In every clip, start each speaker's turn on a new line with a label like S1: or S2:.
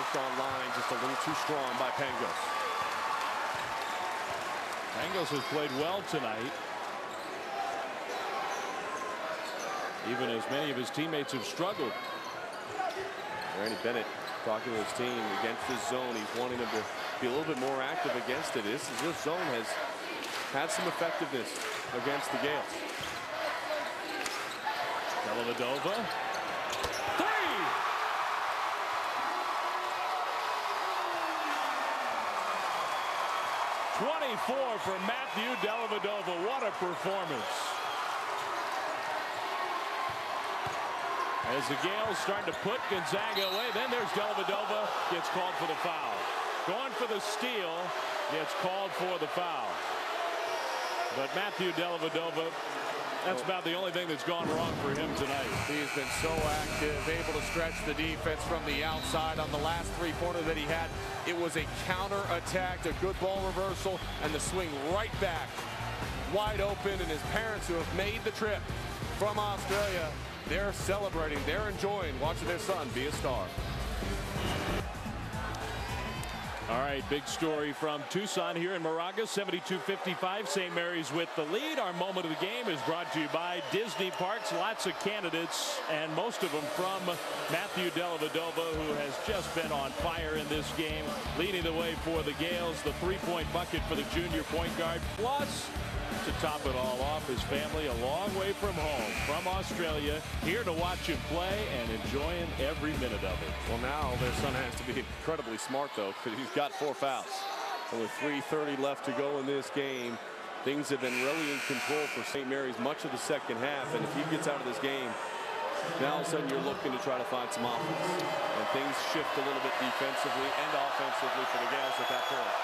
S1: kept online just a little too strong by Pangos.
S2: Pangos has played well tonight, even as many of his teammates have struggled.
S1: Randy Bennett talking to his team against this zone. He's wanting them to be a little bit more active against it. This zone has had some effectiveness against the Gales.
S2: Dellavedova. Three! .24 for Matthew Dellavedova. What a performance. As the Gales starting to put Gonzaga away, then there's Dellavedova, gets called for the foul. Going for the steal, gets called for the foul. But Matthew Dellavedova, that's about the only thing that's gone wrong for him tonight.
S1: He's been so active, able to stretch the defense from the outside. On the last three-pointer that he had, it was a counter-attack, a good ball reversal, and the swing right back, wide open. And his parents, who have made the trip from Australia, they're celebrating, they're enjoying watching their son be a star.
S2: All right, big story from Tucson here in Moraga. 72-55, St. Mary's with the lead. Our moment of the game is brought to you by Disney Parks. Lots of candidates, and most of them from Matthew Dellavedova, who has just been on fire in this game, leading the way for the Gales. The three-point bucket for the junior point guard. Plus, to top it all off, his family a long way from home, from Australia, here to watch him play and enjoying every minute of it.
S1: Well, now their son has to be incredibly smart, though, because he's got 4 fouls. And with 3:30 left to go in this game, things have been really in control for St. Mary's much of the second half. And if he gets out of this game, now all of a sudden you're looking to try to find some offense. And things shift a little bit defensively and offensively for the Gales at that point.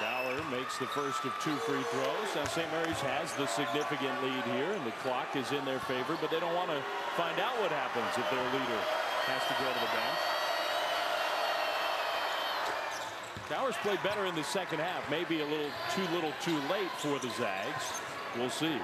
S2: Dower makes the first of 2 free throws. Now St. Mary's has the significant lead here, and the clock is in their favor, but they don't want to find out what happens if their leader has to go to the bench. Dower's played better in the second half. Maybe a little too late for the Zags. We'll see.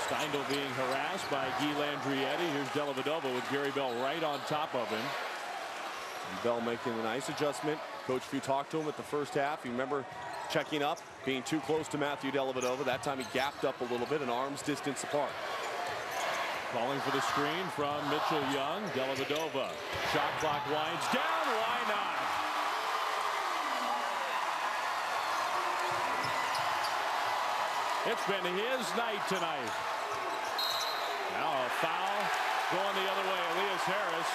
S2: Steindl being harassed by Guy Landrietti. Here's Dellavedova with Gary Bell right on top of him.
S1: And Bell making a nice adjustment. Coach, if you talked to him at the first half, you remember checking up, being too close to Matthew Dellavedova. That time he gapped up a little bit, an arm's distance apart.
S2: Calling for the screen from Mitchell Young. Dellavedova. Shot clock winds down. Why not? It's been his night tonight. Now a foul going the other way. Elias Harris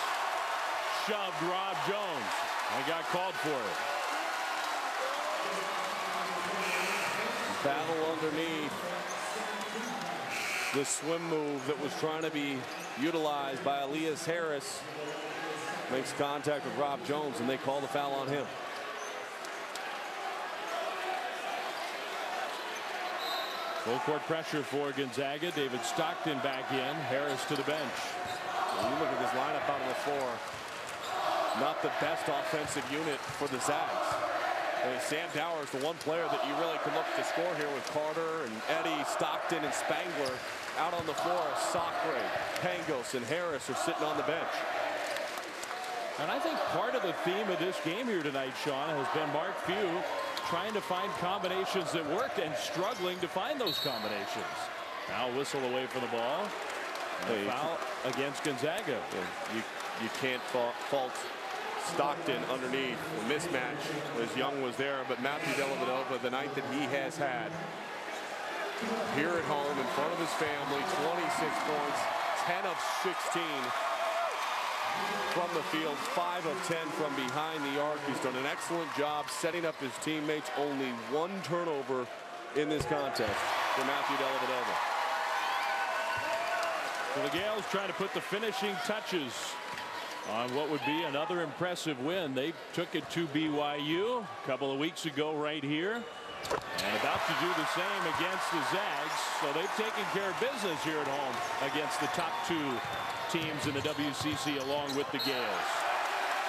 S2: shoved Rob Jones and got called for it.
S1: Battle underneath. The swim move that was trying to be utilized by Elias Harris makes contact with Rob Jones, and they call the foul on him.
S2: Full court pressure for Gonzaga. David Stockton back in. Harris to the bench.
S1: When you look at this lineup out on the floor, not the best offensive unit for the Zags. Sam Dower is the one player that you really can look to score here with Carter and Eddie, Stockton and Spangler out on the floor. Sacre, Pangos and Harris are sitting on the bench.
S2: And I think part of the theme of this game here tonight, Sean, has been Mark Few trying to find combinations that worked and struggling to find those combinations. Now whistle away from the ball. And a foul against Gonzaga.
S1: Yeah, you can't fault Stockton underneath. The mismatch as Young was there, but Matthew Dellavedova, the night that he has had here at home in front of his family, 26 points, 10 of 16 from the field, 5 of 10 from behind the arc. He's done an excellent job setting up his teammates. Only 1 turnover in this contest for Matthew Dellavedova.
S2: So the Gales trying to put the finishing touches on what would be another impressive win. They took it to BYU a couple of weeks ago right here, and about to do the same against the Zags. So they've taken care of business here at home against the top 2 teams in the WCC along with the Gales.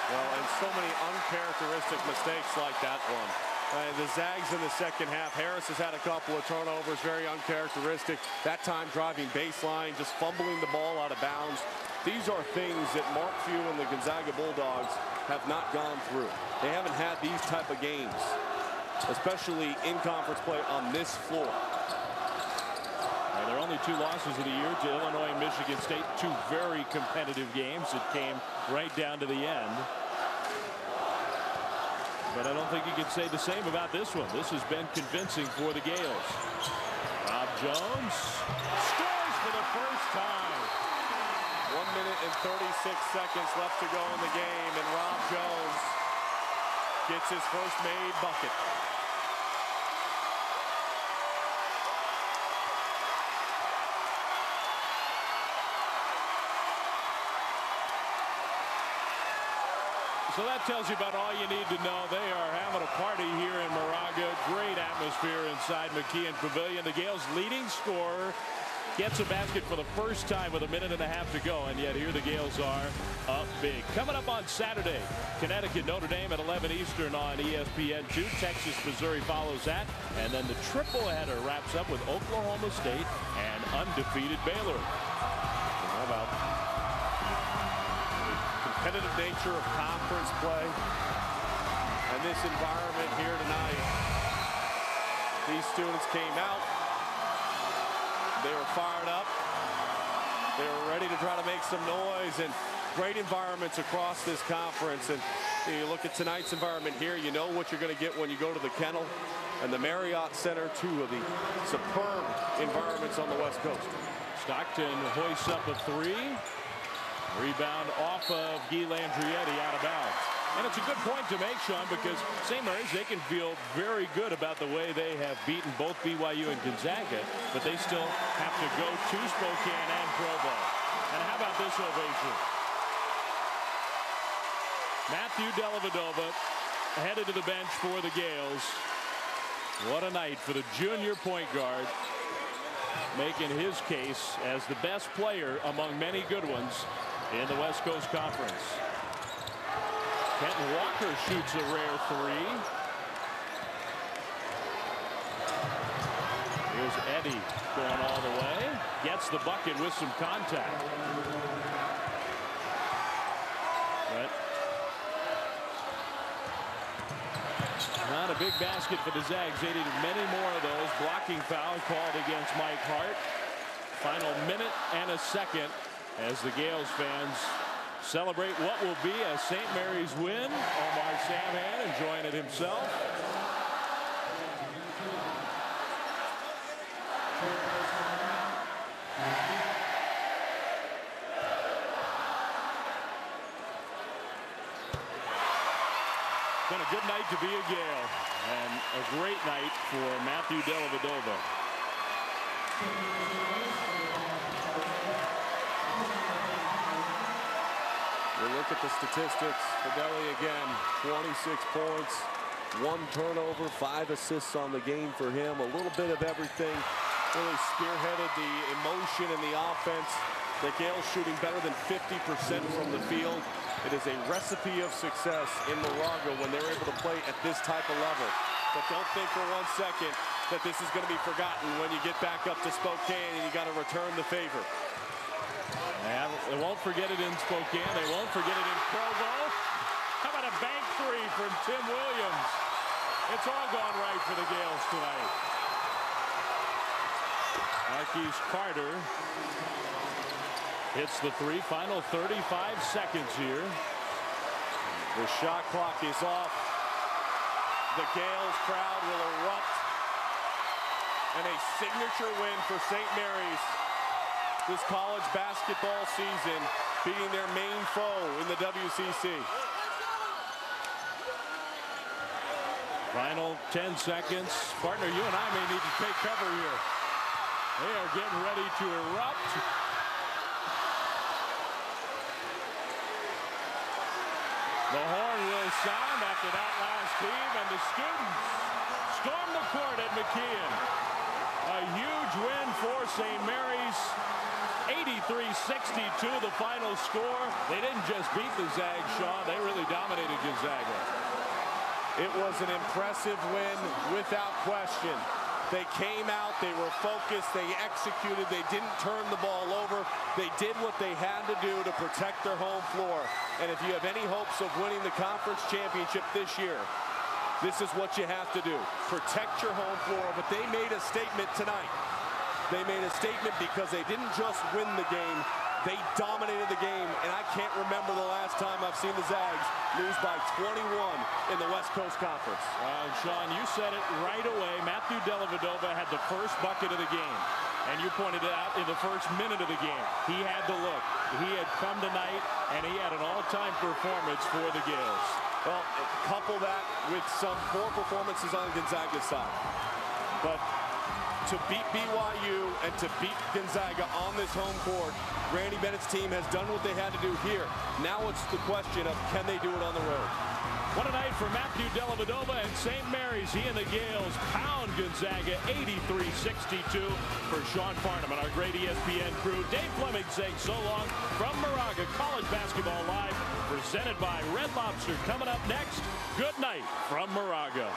S1: Well, and so many uncharacteristic mistakes like that one. The Zags in the second half. Harris has had a couple of turnovers, very uncharacteristic. That time driving baseline, just fumbling the ball out of bounds. These are things that Mark Few and the Gonzaga Bulldogs have not gone through. They haven't had these type of games, especially in conference play on this floor.
S2: There are only 2 losses of the year to Illinois and Michigan State. 2 very competitive games that came right down to the end. But I don't think you can say the same about this one. This has been convincing for the Gales. Rob Jones scores for the first time.
S1: 1 minute and 36 seconds left to go in the game, and Rob Jones gets his first made bucket.
S2: So that tells you about all you need to know. They are having a party here in Moraga. Great atmosphere inside McKeon Pavilion. The Gales' leading scorer gets a basket for the first time with 1.5 minutes to go, and yet here the Gales are up big. Coming up on Saturday, Connecticut Notre Dame at 11 Eastern on ESPN2. Texas Missouri follows that, and then the triple header wraps up with Oklahoma State and undefeated Baylor.
S1: How about competitive nature of conference play and this environment here tonight? These students came out. They were fired up. They were ready to try to make some noise, and great environments across this conference. And you look at tonight's environment here, you know what you're going to get when you go to the Kennel and the Marriott Center, 2 of the superb environments on the West Coast.
S2: Stockton hoists up a 3. Rebound off of Guy Landrietti out of bounds. And it's a good point to make, Sean, because St. Mary's, they can feel very good about the way they have beaten both BYU and Gonzaga, but they still have to go to Spokane and Provo. And how about this ovation? Matthew Dellavedova headed to the bench for the Gales. What a night for the junior point guard, making his case as the best player among many good ones in the West Coast Conference. Kenton Walker shoots a rare 3. Here's Eddie going all the way. Gets the bucket with some contact. But not a big basket for the Zags. They needed many more of those. Blocking foul called against Mike Hart. Final minute and a second as the Gales fans celebrate what will be a St. Mary's win. Omar Samhan enjoying it himself. Been a good night to be a Gale, and a great night for Matthew Dellavedova.
S1: We look at the statistics. Fidelli again, 26 points, 1 turnover, 5 assists on the game for him. A little bit of everything. Really spearheaded the emotion and the offense. The Gales shooting better than 50% from the field. It is a recipe of success in Moraga when they're able to play at this type of level. But don't think for 1 second that this is going to be forgotten when you get back up to Spokane and you got to return the favor.
S2: Yeah, they won't forget it in Spokane. They won't forget it in Provo. How about a bank 3 from Tim Williams? It's all gone right for the Gales tonight. Marquise Carter hits the 3. Final 35 seconds here.
S1: The shot clock is off. The Gales crowd will erupt. And a signature win for St. Mary's this college basketball season, beating their main foe in the WCC.
S2: Final 10 seconds. Partner, you and I may need to take cover here. They are getting ready to erupt. The horn will sound after that last team, and the students storm the court at McKeon. A huge win for St. Mary's. 83-62 the final score. They didn't just beat the Zags, Sean. They really dominated Gonzaga.
S1: It was an impressive win without question. They came out, they were focused, they executed, they didn't turn the ball over. They did what they had to do to protect their home floor. And if you have any hopes of winning the conference championship this year, this is what you have to do. Protect your home floor. But they made a statement tonight. They made a statement because they didn't just win the game, they dominated the game. And I can't remember the last time I've seen the Zags lose by 21 in the West Coast Conference.
S2: Sean, you said it right away. Matthew Dellavedova had the first bucket of the game. And you pointed it out in the first minute of the game. He had the look. He had come tonight, and he had an all-time performance for the Gales.
S1: Well, couple that with some poor performances on Gonzaga's side. But to beat BYU and to beat Gonzaga on this home court, Randy Bennett's team has done what they had to do here. Now it's the question of, can they do it on the road?
S2: What a night for Matthew Dellavedova and St. Mary's. He and the Gales pound Gonzaga 83-62. For Sean Farnham and our great ESPN crew, Dave Fleming saying so long from Moraga. College Basketball Live presented by Red Lobster. Coming up next, good night from Moraga.